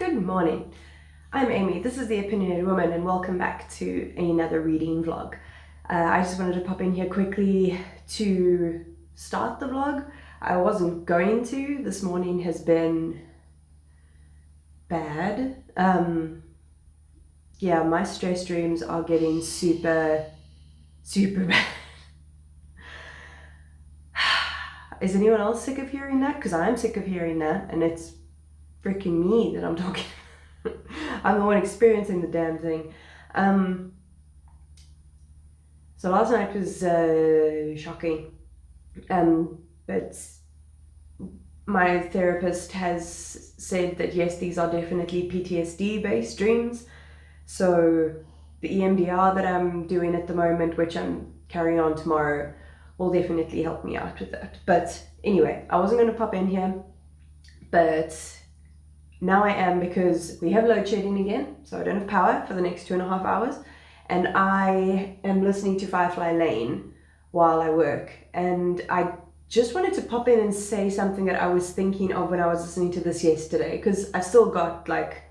Good morning. I'm Amy. This is the Opinionated Woman, and welcome back to another reading vlog. I just wanted to pop in here quickly to start the vlog. I wasn't going to. This morning has been bad. Yeah, my stress dreams are getting super bad. Is anyone else sick of hearing that? Because I'm sick of hearing that, and it's freaking me that I'm talking. I'm the one experiencing the damn thing. So last night was shocking. But my therapist has said that yes, these are definitely PTSD based dreams. So the EMDR that I'm doing at the moment, which I'm carrying on tomorrow, will definitely help me out with that. But anyway, I wasn't going to pop in here, but now I am, because we have load shedding again, so I don't have power for the next 2.5 hours, and I am listening to Firefly Lane while I work, and I just wanted to pop in and say something that I was thinking of when I was listening to this yesterday, because I've still got like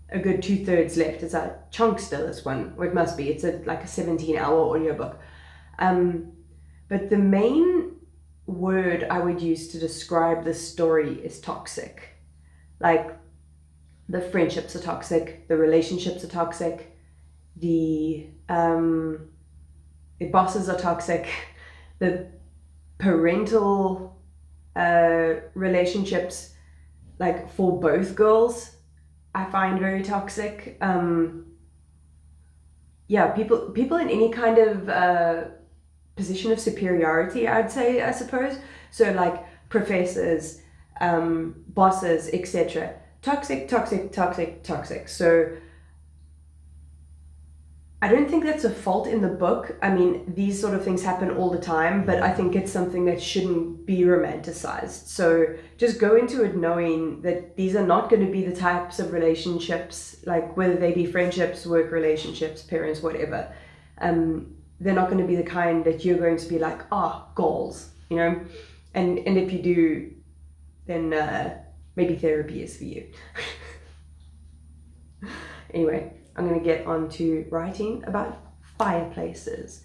a good 2/3 left. It's a chunk still, this one, or it must be. It's like a 17-hour audiobook. But the main word I would use to describe this story is toxic. Like, the friendships are toxic, the relationships are toxic, the bosses are toxic, the parental relationships, like for both girls, I find very toxic. Yeah, people in any kind of position of superiority, I'd say, I suppose. So like professors, bosses, etc. Toxic. So I don't think that's a fault in the book. I mean, these sort of things happen all the time, but I think it's something that shouldn't be romanticized. So just go into it knowing that these are not going to be the types of relationships, like whether they be friendships, work relationships, parents, whatever. They're not going to be the kind that you're going to be like, goals, you know? And if you do, then maybe therapy is for you. Anyway, I'm going to get on to writing about fireplaces.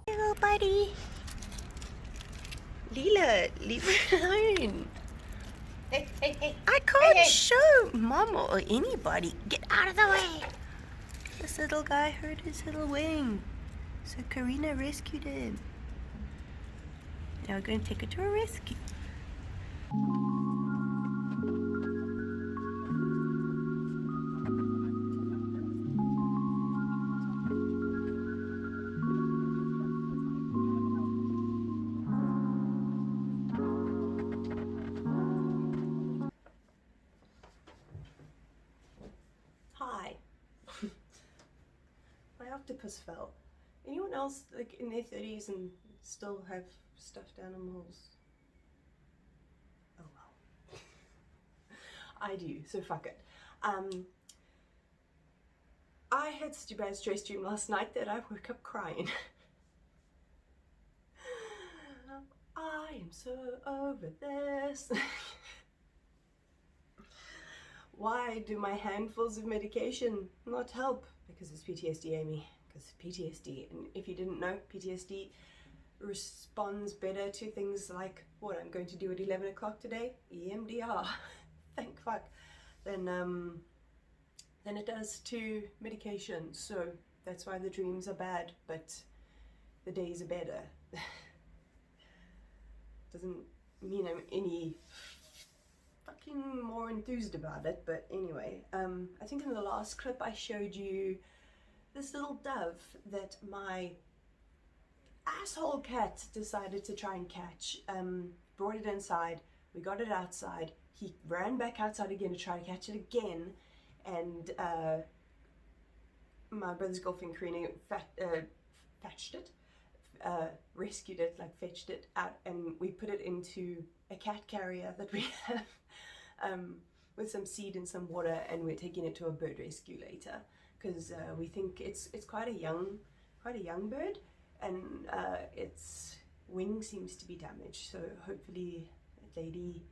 Hello, buddy. Leela, leave me alone. Hey. I can't Hey. show Mama or anybody. Get out of the way. This little guy hurt his little wing, so Karina rescued him. Now we're going to take her to a rescue. Hi. My octopus fell. Anyone else like in their 30s and still have stuffed animals? Oh well. I do, so fuck it. I had such a bad stress dream last night that I woke up crying. I am so over this. Why do my handfuls of medication not help? Because it's PTSD, Amy. Because PTSD. And if you didn't know, PTSD responds better to things like what I'm going to do at 11 o'clock today, EMDR. Thank fuck. Than it does to medication. So that's why the dreams are bad, but the days are better. Doesn't mean I'm any fucking more enthused about it, but anyway, I think in the last clip I showed you this little dove that my asshole cat decided to try and catch. Brought it inside, we got it outside, he ran back outside again to try to catch it again, and my brother's girlfriend Karina fetched it, rescued it, like fetched it out, and we put it into a cat carrier that we have with some seed and some water, and we're taking it to a bird rescue later, because we think it's quite a young bird, and its wing seems to be damaged, so hopefully a lady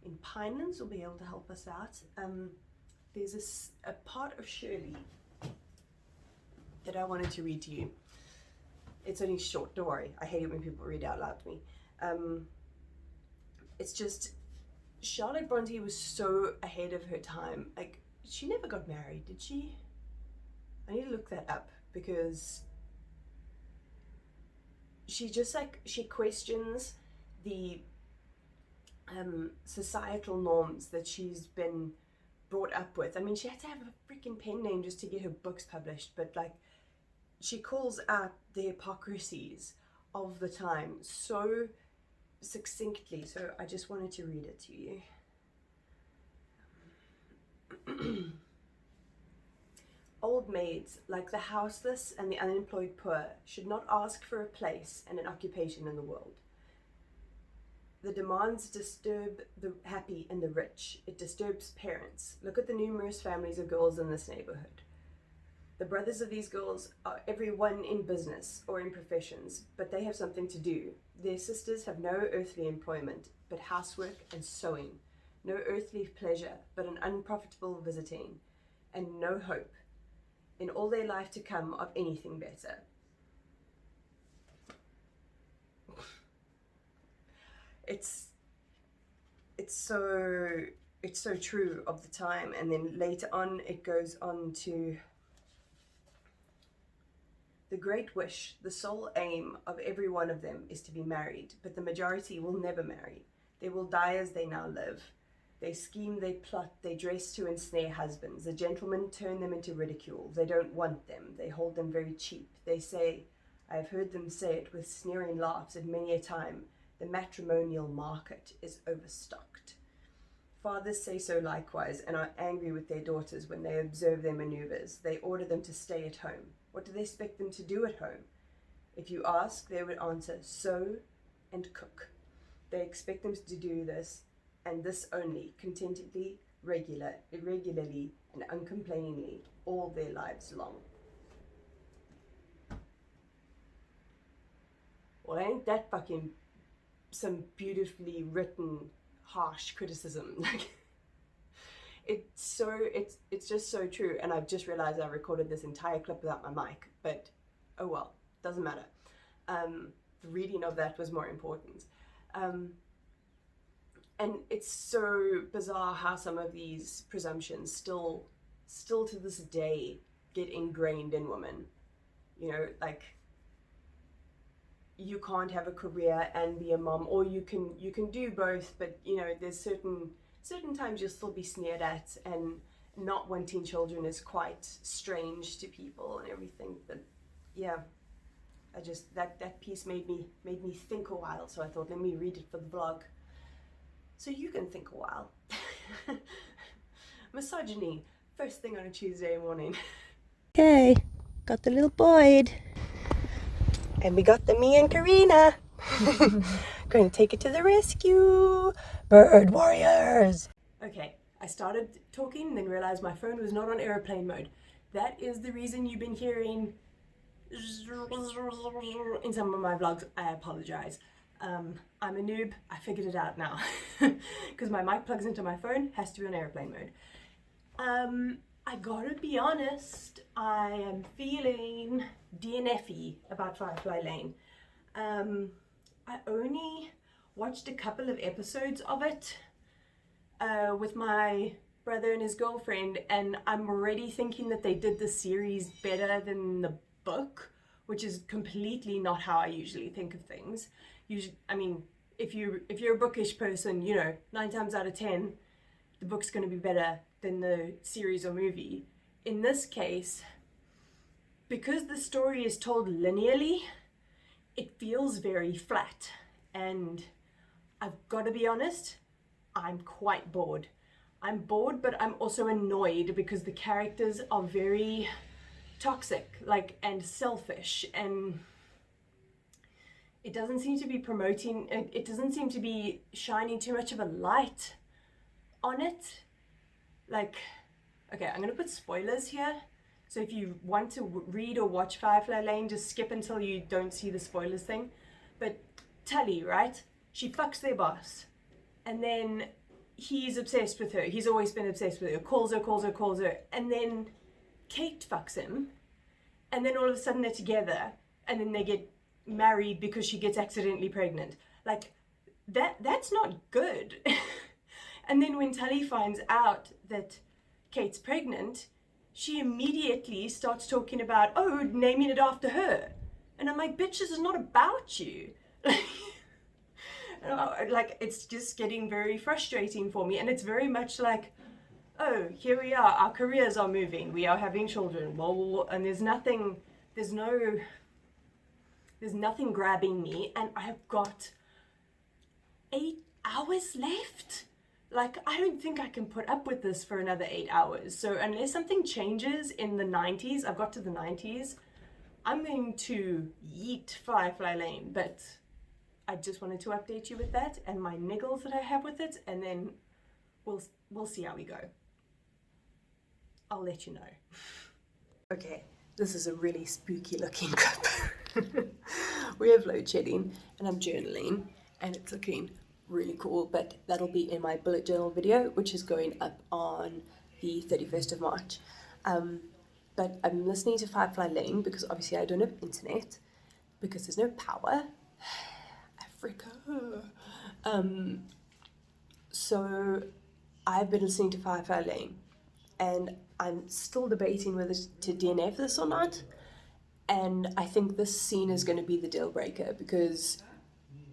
in Pinelands will be able to help us out. There's a part of Shirley that I wanted to read to you. It's only short, don't worry. I hate it when people read out loud to me. It's just, Charlotte Bronte was so ahead of her time. Like, she never got married, did she? I need to look that up, because she just, like, she questions the societal norms that she's been brought up with. I mean, she had to have a freaking pen name just to get her books published, but, like, she calls out the hypocrisies of the time so succinctly, so I just wanted to read it to you. Old maids, like the houseless and the unemployed poor, should not ask for a place and an occupation in the world. The demands disturb the happy and the rich. It disturbs parents. Look at the numerous families of girls in this neighborhood. The brothers of these girls are every one in business or in professions, but they have something to do. Their sisters have no earthly employment, but housework and sewing, no earthly pleasure, but an unprofitable visiting, and no hope in all their life to come of anything better. It's so true of the time. And then later on it goes on to, the great wish, the sole aim of every one of them is to be married, but the majority will never marry. They will die as they now live. They scheme, they plot, they dress to ensnare husbands. The gentlemen turn them into ridicule. They don't want them. They hold them very cheap. They say, I have heard them say it with sneering laughs at many a time, the matrimonial market is overstocked. Fathers say so likewise, and are angry with their daughters when they observe their maneuvers. They order them to stay at home. What do they expect them to do at home? If you ask, they would answer, sew and cook. They expect them to do this, and this only, contentedly, irregularly, and uncomplainingly, all their lives long. Well, ain't that fucking some beautifully written, harsh criticism? Like, it's just so true. And I've just realized I recorded this entire clip without my mic, but oh well, doesn't matter. The reading of that was more important. And it's so bizarre how some of these presumptions still to this day get ingrained in women. You know, like, you can't have a career and be a mom, or you can do both, but you know, there's certain times you'll still be sneered at, and not wanting children is quite strange to people and everything. But yeah, I just, that piece made me think a while, so I thought, let me read it for the vlog so you can think a while. Misogyny, first thing on a Tuesday morning. Okay, got the little Boyd. And we got the me and Karina. Going to take it to the rescue. Bird warriors. Okay, I started talking, then realized my phone was not on airplane mode. That is the reason you've been hearing in some of my vlogs. I apologize. I'm a noob. I figured it out now. Because my mic plugs into my phone, has to be on airplane mode. I gotta be honest, I am feeling DNF-y about Firefly Lane. I only watched a couple of episodes of it with my brother and his girlfriend, and I'm already thinking that they did the series better than the book, which is completely not how I usually think of things. I mean, if you're a bookish person, you know, 9 times out of 10, the book's going to be better than the series or movie. In this case, because the story is told linearly, it feels very flat, and I've got to be honest, I'm quite bored. I'm bored, but I'm also annoyed because the characters are very toxic, like, and selfish, and it doesn't seem to be promoting, it doesn't seem to be shining too much of a light on it. Like, okay, I'm gonna put spoilers here, so if you want to read or watch Firefly Lane, just skip until you don't see the spoilers thing. But Tully, right, she fucks their boss, and then he's obsessed with her. He's always been obsessed with her. Calls her. And then Kate fucks him. And then all of a sudden they're together. And then they get married because she gets accidentally pregnant. Like, that's not good. And then when Tully finds out that Kate's pregnant, she immediately starts talking about, oh, naming it after her. And I'm like, bitch, this is not about you. Like, it's just getting very frustrating for me. And it's very much like, oh, here we are, our careers are moving, we are having children, and there's nothing grabbing me, and I've got 8 hours left. Like, I don't think I can put up with this for another 8 hours. So unless something changes in the 90s, I've got to the 90s, I'm going to yeet Firefly Lane. But I just wanted to update you with that and my niggles that I have with it, and then we'll see how we go. I'll let you know. Okay, this is a really spooky looking clip. We have load shedding and I'm journaling and it's looking really cool, but that'll be in my bullet journal video, which is going up on the 31st of March. But I'm listening to Firefly Lane because obviously I don't have internet because there's no power. Africa. So I've been listening to Firefly Lane and I'm still debating whether to DNF this or not. And I think this scene is going to be the deal breaker because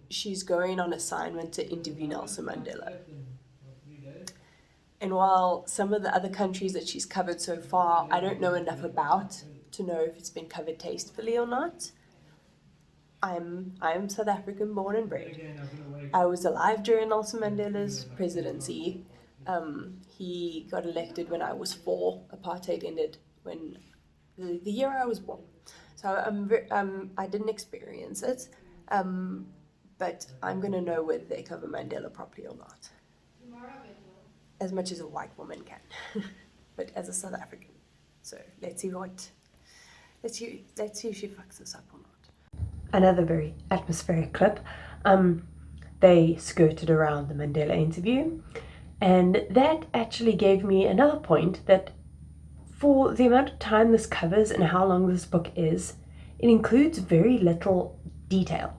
she's going on assignment to interview Nelson Mandela. And while some of the other countries that she's covered so far, I don't know enough about to know if it's been covered tastefully or not. I'm South African born and bred. I was alive during Nelson Mandela's presidency. He got elected when I was 4. Apartheid ended when the year I was born. So I didn't experience it, but I'm gonna know whether they cover Mandela properly or not. As much as a white woman can, but as a South African. So let's see if she fucks this up or not. Another very atmospheric clip. They skirted around the Mandela interview, and that actually gave me another point that for the amount of time this covers and how long this book is, it includes very little detail.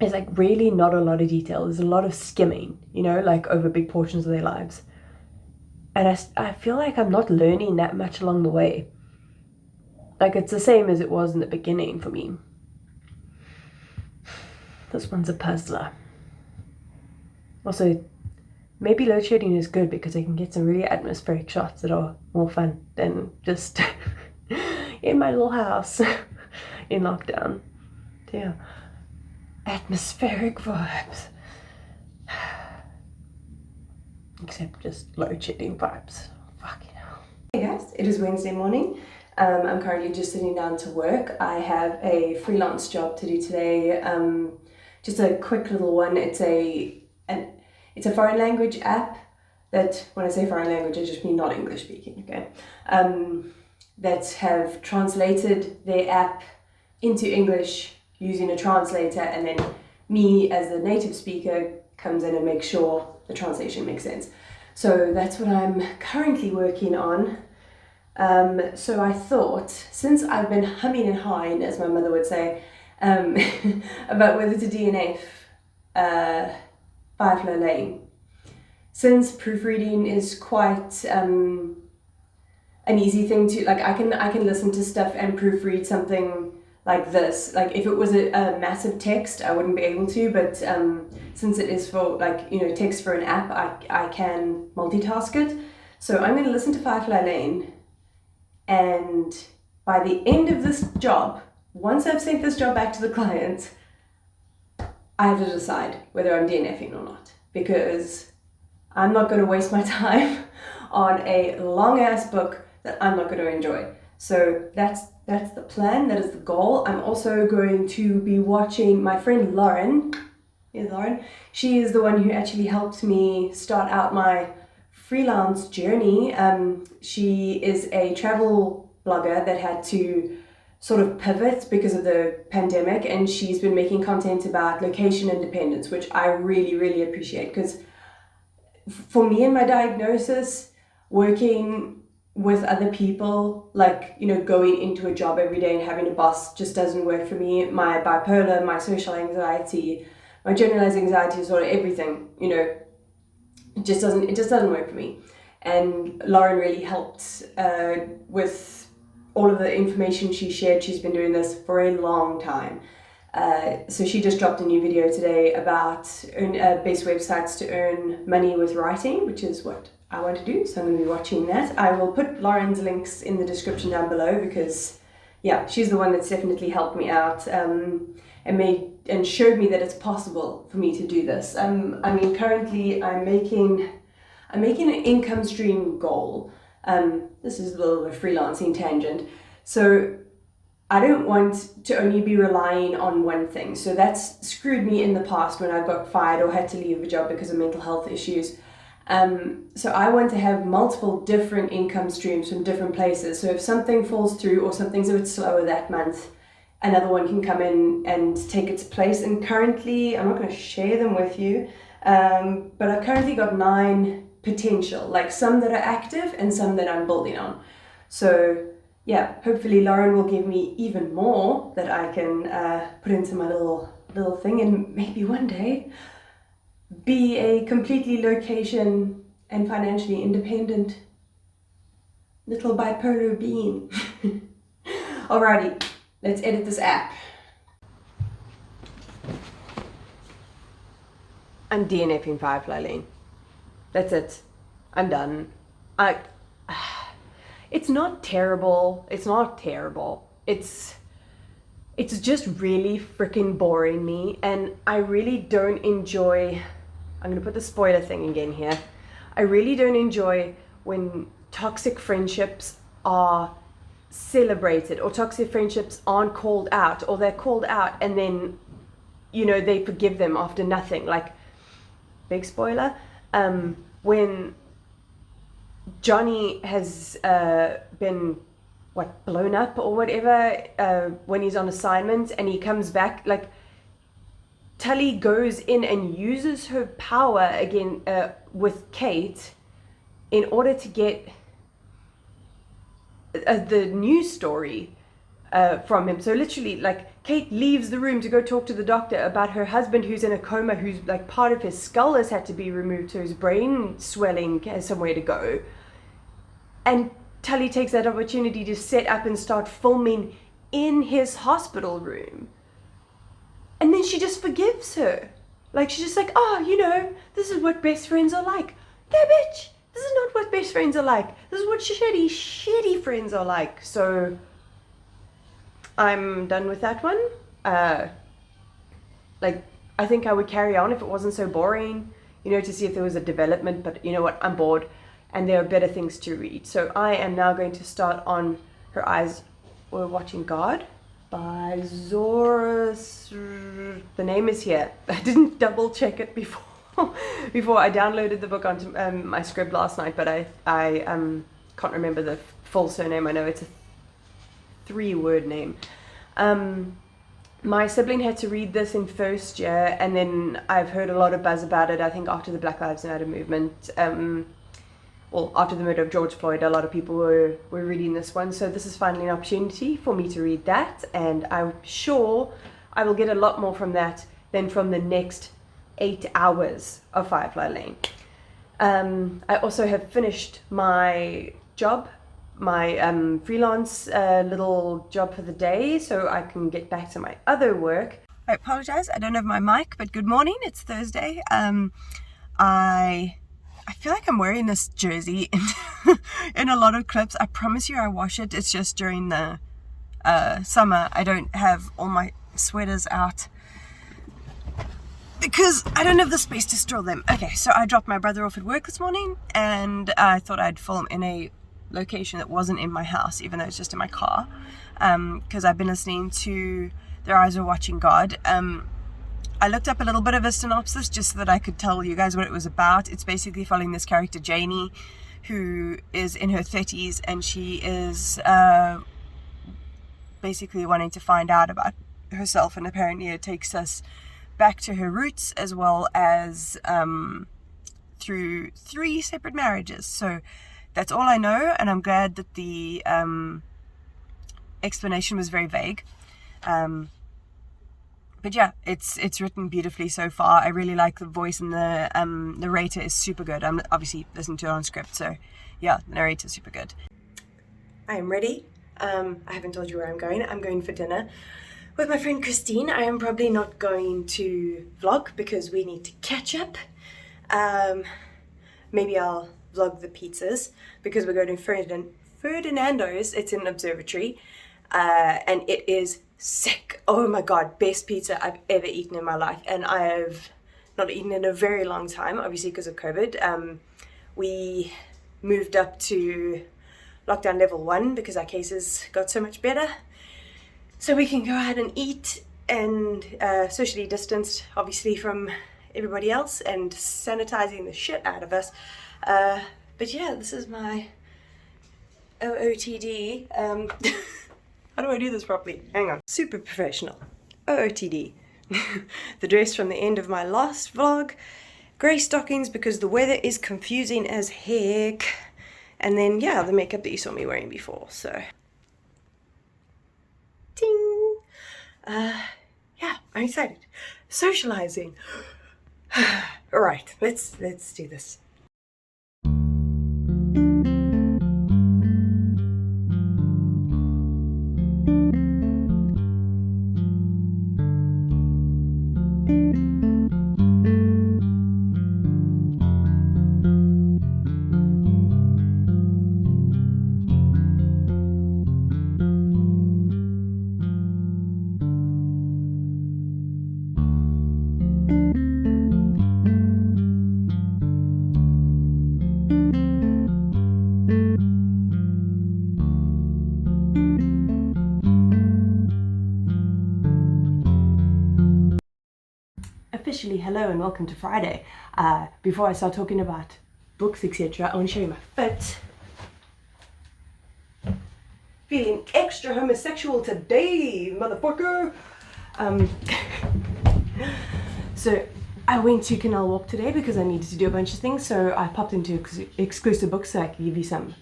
There's like really not a lot of detail. There's a lot of skimming, you know, like over big portions of their lives. And I feel like I'm not learning that much along the way. Like it's the same as it was in the beginning for me. This one's a puzzler. Also, maybe load shedding is good because I can get some really atmospheric shots that are more fun than just in my little house in lockdown. Yeah. Atmospheric vibes. Except just load shedding vibes. Fucking hell. Hey guys, it is Wednesday morning. I'm currently just sitting down to work. I have a freelance job to do today. Just a quick little one. It's a foreign language app that, when I say foreign language, I just mean not English speaking, okay? That have translated their app into English using a translator, and then me as the native speaker comes in and makes sure the translation makes sense. So that's what I'm currently working on. So I thought, since I've been humming and hawing, as my mother would say, about whether to DNF Firefly Lane, since proofreading is quite an easy thing to, like, I can listen to stuff and proofread something like this. Like if it was a massive text, I wouldn't be able to, but since it is for, like, you know, text for an app, I can multitask it. So I'm going to listen to Firefly Lane, and by the end of this job, once I've sent this job back to the client, I have to decide whether I'm DNFing or not, because I'm not going to waste my time on a long ass book that I'm not going to enjoy. So that's the plan, that is the goal. I'm also going to be watching my friend Lauren. Here's Lauren. She is the one who actually helped me start out my freelance journey. She is a travel blogger that had to sort of pivot because of the pandemic, and she's been making content about location independence, which I really, really appreciate, because for me and my diagnosis, working with other people, like, you know, going into a job every day and having a boss just doesn't work for me. My bipolar, my social anxiety, my generalized anxiety, sort of everything, you know, it just doesn't work for me. And Lauren really helped with all of the information she shared. She's been doing this for a long time. So she just dropped a new video today about best websites to earn money with writing, which is what I want to do. So I'm going to be watching that. I will put Lauren's links in the description down below because, yeah, she's the one that's definitely helped me out and showed me that it's possible for me to do this. I mean, currently I'm making an income stream goal. This is a little of a freelancing tangent. So I don't want to only be relying on one thing. So that's screwed me in the past when I got fired or had to leave a job because of mental health issues. So I want to have multiple different income streams from different places. So if something falls through or something's a bit slower that month, another one can come in and take its place. And currently, I'm not going to share them with you, but I've currently got 9 potential, like some that are active and some that I'm building on. So yeah, hopefully Lauren will give me even more that I can put into my little thing, and maybe one day be a completely location and financially independent little bipolar being. Alrighty, let's edit this app. I'm DNFing Firefly Lane. That's it. I'm done. It's not terrible. It's not terrible. It's just really freaking boring me, and I really don't enjoy. I'm gonna put the spoiler thing again here. I really don't enjoy when toxic friendships are celebrated or toxic friendships aren't called out, or they're called out and then, you know, they forgive them after nothing. Like, big spoiler, when Johnny has been blown up or whatever, when he's on assignment and he comes back, like, Tully goes in and uses her power again with Kate in order to get the news story from him. So literally, like, Kate leaves the room to go talk to the doctor about her husband who's in a coma, who's like part of his skull has had to be removed, so his brain swelling has somewhere to go. And Tully takes that opportunity to set up and start filming in his hospital room. And then she just forgives her. Like, she's just like, oh, you know, this is what best friends are like. Yeah, bitch, this is not what best friends are like. This is what shitty friends are like. So I'm done with that one. Like, I think I would carry on if it wasn't so boring, you know, to see if there was a development. But you know what? I'm bored, and there are better things to read. So I am now going to start on Her Eyes Were Watching God by Zora. The name is here. I didn't double check it before I downloaded the book onto my Scrib last night, but I can't remember the full surname. I know it's a 3-word name. My sibling had to read this in first year, and then I've heard a lot of buzz about it. I think after the Black Lives Matter movement, well, after the murder of George Floyd, a lot of people were reading this one. So this is finally an opportunity for me to read that, and I'm sure I will get a lot more from that than from the next 8 hours of Firefly Lane. I also have finished my job, my freelance little job for the day, so I can get back to my other work. I apologize, I don't have my mic, but good morning, it's Thursday. I feel like I'm wearing this jersey in a lot of clips. I promise you I wash it. It's just during the summer I don't have all my sweaters out because I don't have the space to store them. Okay, so I dropped my brother off at work this morning, and I thought I'd film in a location that wasn't in my house, even though it's just in my car, because I've been listening to Their Eyes Are Watching God. I looked up a little bit of a synopsis just so that I could tell you guys what it was about. It's basically following this character, Janie, who is in her 30s, and she is basically wanting to find out about herself, and apparently it takes us back to her roots, as well as through 3 separate marriages. So that's all I know, and I'm glad that the explanation was very vague. But yeah, it's written beautifully so far. I really like the voice, and the narrator is super good. I'm obviously listening to it on script, so yeah, the narrator is super good. I am ready. I haven't told you where I'm going. I'm going for dinner with my friend Kristin. I am probably not going to vlog because we need to catch up. Maybe I'll vlog the pizzas because we're going to Ferdinando's. It's in an observatory, and it is sick. Oh my god, best pizza I've ever eaten in my life, and I have not eaten in a very long time, obviously because of COVID. We moved up to lockdown level 1 because our cases got so much better, so we can go out and eat and socially distanced, obviously, from everybody else, and sanitizing the shit out of us. But yeah, this is my OOTD. How do I do this properly? Hang on. Super professional. OOTD. The dress from the end of my last vlog. Grey stockings because the weather is confusing as heck. And then, yeah, the makeup that you saw me wearing before, so. Ting! Yeah, I'm excited. Socializing. Alright, let's do this. Officially hello and welcome to Friday. Before I start talking about books, etc., I want to show you my fit. Feeling extra homosexual today, motherfucker. So I went to Canal Walk today because I needed to do a bunch of things, so I popped into exclusive books so I could give you some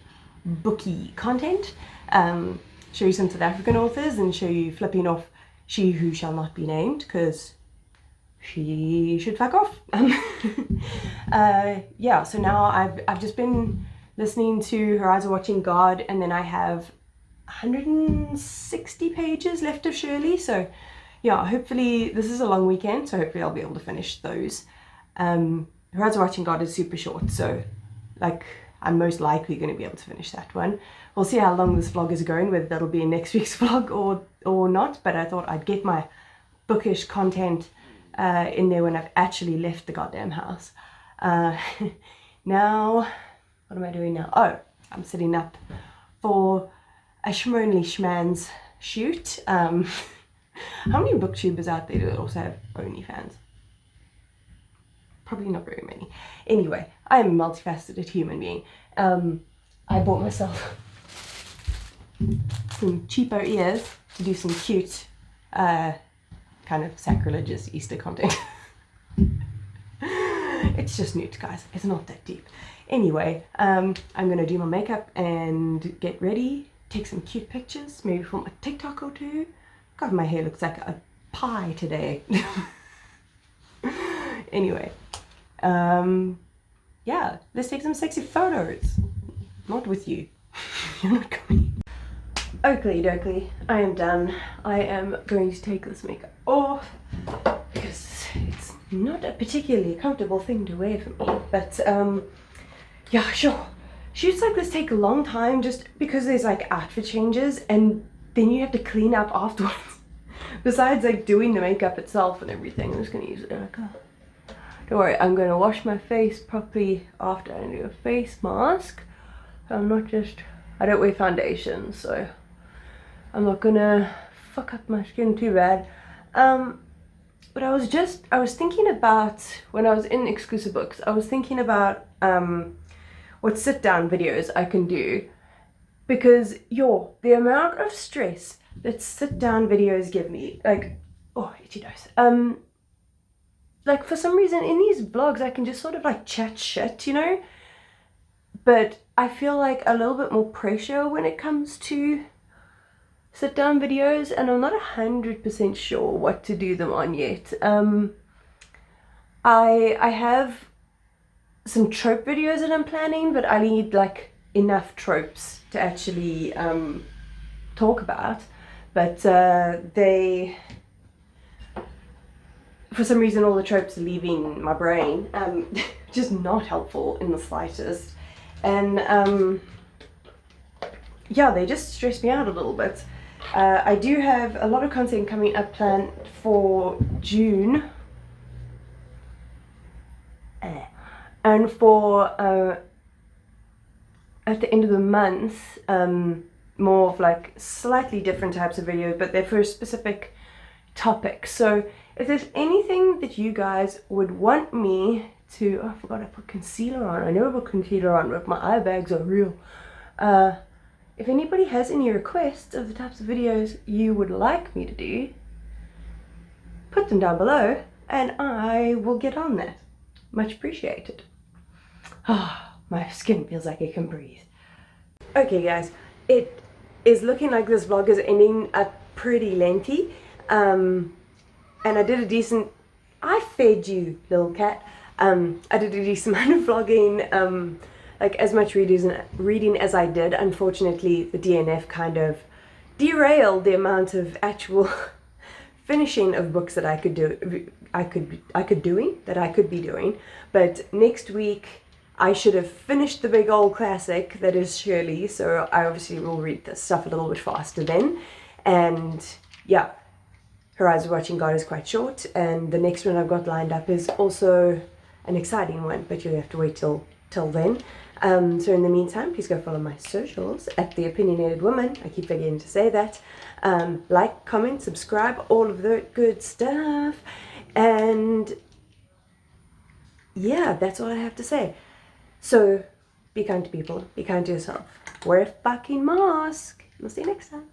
booky content, show you some South African authors, and show you flipping off She Who Shall Not Be Named, because she should fuck off. Yeah, so now I've just been listening to Her Eyes Are Watching God, and then I have 160 pages left of Shirley, so yeah, hopefully this is a long weekend, so hopefully I'll be able to finish those. Her Eyes Are Watching God is super short, so like I'm most likely going to be able to finish that one. We'll see how long this vlog is going, whether that'll be in next week's vlog or not, but I thought I'd get my bookish content in there when I've actually left the goddamn house. Now, what am I doing now? Oh, I'm sitting up for a Schmonly Schmans shoot. How many booktubers out there do also have OnlyFans? Probably not very many. Anyway, I am a multifaceted human being. I bought myself some cheapo ears to do some cute kind of sacrilegious Easter content. It's just nude, guys. It's not that deep. Anyway, I'm gonna do my makeup and get ready, take some cute pictures, maybe from a TikTok or two. God, my hair looks like a pie today. Anyway, yeah, let's take some sexy photos. Not with you. You're not coming. Oakley dokley, I am done. I am going to take this makeup off because it's not a particularly comfortable thing to wear for me. But yeah, sure. Shoots like this take a long time just because there's like outfit changes and then you have to clean up afterwards. Besides like doing the makeup itself and everything. I'm just gonna use it like a... Don't worry, I'm gonna wash my face properly after I do a face mask. I'm not just... I don't wear foundation, so I'm not gonna fuck up my skin too bad. But I was thinking about, when I was in exclusive books, I was thinking about what sit down videos I can do, because the amount of stress that sit down videos give me, like, oh, itchy nose. like, for some reason in these vlogs I can just sort of like chat shit, you know, but I feel like a little bit more pressure when it comes to sit down videos, and I'm not 100% sure what to do them on yet. I have some trope videos that I'm planning, but I need like enough tropes to actually talk about, but they, for some reason all the tropes are leaving my brain, just not helpful in the slightest, and yeah, they just stress me out a little bit. I do have a lot of content coming up planned for June, and for at the end of the month, more of like slightly different types of videos, but they're for a specific topic. So if there's anything that you guys would want me to, oh, I forgot I put concealer on. I never put concealer on, but my eye bags are real. If anybody has any requests of the types of videos you would like me to do, put them down below and I will get on that. Much appreciated. Ah, my skin feels like it can breathe. Okay guys, it is looking like this vlog is ending up pretty lengthy, and I did a decent, I fed you little cat, I did a decent amount of vlogging, like as much reading as I did. Unfortunately the DNF kind of derailed the amount of actual finishing of books that I could do, I could be doing. But next week I should have finished the big old classic that is Shirley, so I obviously will read this stuff a little bit faster then. And yeah, Her Eyes Watching God is quite short, and the next one I've got lined up is also an exciting one, but you'll have to wait till then. So in the meantime, please go follow my socials at The Opinionated Woman. I keep forgetting to say that. Like, comment, subscribe, all of the good stuff. And yeah, that's all I have to say. So be kind to people, be kind to yourself, wear a fucking mask. We'll see you next time.